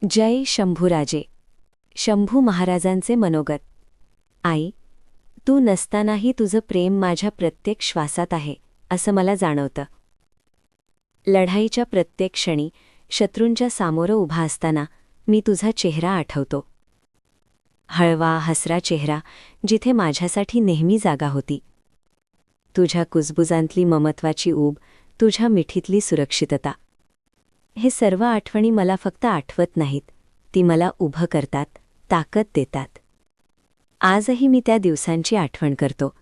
जय शंभूराजे. शंभू महाराजांचे मनोगत. आई, तू नसतानाही तुझं प्रेम माझ्या प्रत्येक श्वासात आहे असं मला जाणवतं. लढाईच्या प्रत्येक क्षणी शत्रूंच्या सामोरं उभा असताना मी तुझा चेहरा आठवतो. हळवा हसरा चेहरा जिथे माझ्यासाठी नेहमी जागा होती. तुझ्या कुजबुजांतली ममत्वाची ऊब, तुझ्या मिठीतली सुरक्षितता. हे सर्व आठवणी मला फक्त आठवत नाहीत, ती मला उभं करतात, ताकद देतात. आजही मी त्या दिवसांची आठवण करतो,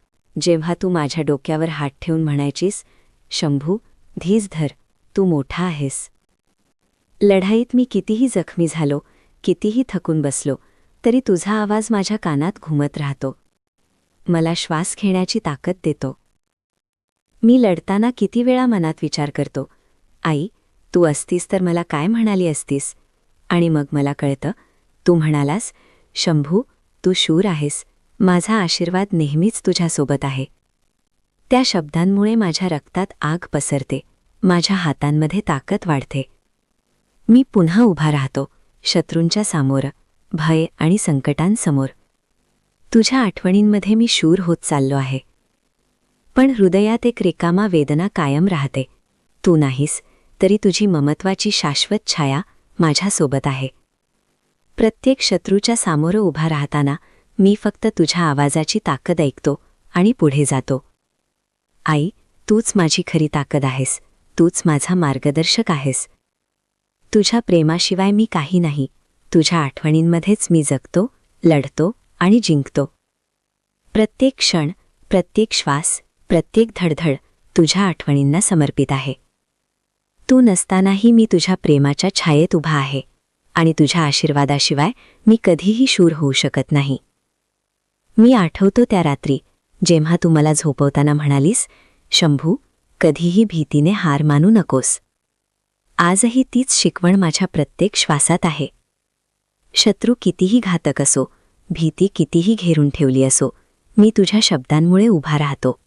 जेव्हा तू माझ्या डोक्यावर हात ठेवून म्हणायचीस, शंभू, धीर धर, तू मोठा आहेस. लढाईत मी कितीही जखमी झालो, कितीही थकून बसलो, तरी तुझा आवाज माझ्या कानात घुमत राहतो. मला श्वास घेण्याची ताकद देतो. मी लढताना किती वेळा मनात विचार करतो, आई, तू असतीस तर मला काय म्हणाली असतीस? आणि मग मला कळतं, तू म्हणालास, शंभू, तू शूर आहेस, माझा आशीर्वाद नेहमीच तुझ्यासोबत आहे. त्या शब्दांमुळे माझ्या रक्तात आग पसरते, माझ्या हातांमध्ये ताकद वाढते. मी पुन्हा उभा राहतो, शत्रूंच्या सामोरं, भय आणि संकटांसमोर. तुझ्या आठवणींमध्ये मी शूर होत चाललो आहे. पण हृदयात एक रिकामा वेदना कायम राहते. तू नाहीस तरी तुझी ममत्वाची शाश्वत छाया माझ्यासोबत आहे. प्रत्येक शत्रूच्या सामोरं उभा राहताना मी फक्त तुझ्या आवाजाची ताकद ऐकतो आणि पुढे जातो. आई, तूच माझी खरी ताकद आहेस, तूच माझा मार्गदर्शक आहेस. तुझ्या प्रेमाशिवाय मी काही नाही. तुझ्या आठवणींमध्येच मी जगतो, लढतो आणि जिंकतो. प्रत्येक क्षण, प्रत्येक श्वास, प्रत्येक धडधड तुझ्या आठवणींना समर्पित आहे. तू नसतानाही मी तुझ्या प्रेमाच्या छायेत उभा आहे आणि तुझ्या आशीर्वादाशिवाय मी कधीही शूर होऊ शकत नाही. मी आठवतो त्या रात्री, जेव्हा तू मला झोपवताना म्हणालीस, शंभू, कधीही भीतीने हार मानू नकोस. आजही तीच शिकवण माझ्या प्रत्येक श्वासात आहे. शत्रू कितीही घातक असो, भीती कितीही घेरून ठेवली असो, मी तुझ्या शब्दांमुळे उभा राहतो.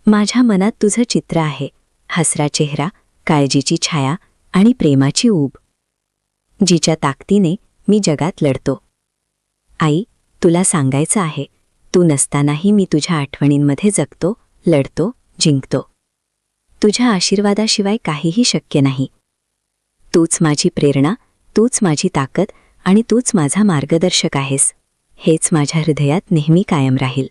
माझ्या मनात तुझं चित्र आहे, हसरा चेहरा, काळजीची छाया आणि प्रेमाची ऊब, जिच्या ताकदीने मी जगात लढतो. आई, तुला सांगायचं आहे, तू नसतानाही मी तुझ्या आठवणींमध्ये जगतो, लढतो, जिंकतो. तुझ्या आशीर्वादाशिवाय काहीही शक्य नाही. तूच माझी प्रेरणा, तूच माझी ताकद आणि तूच माझा मार्गदर्शक आहेस. हेच माझ्या हृदयात नेहमी कायम राहील.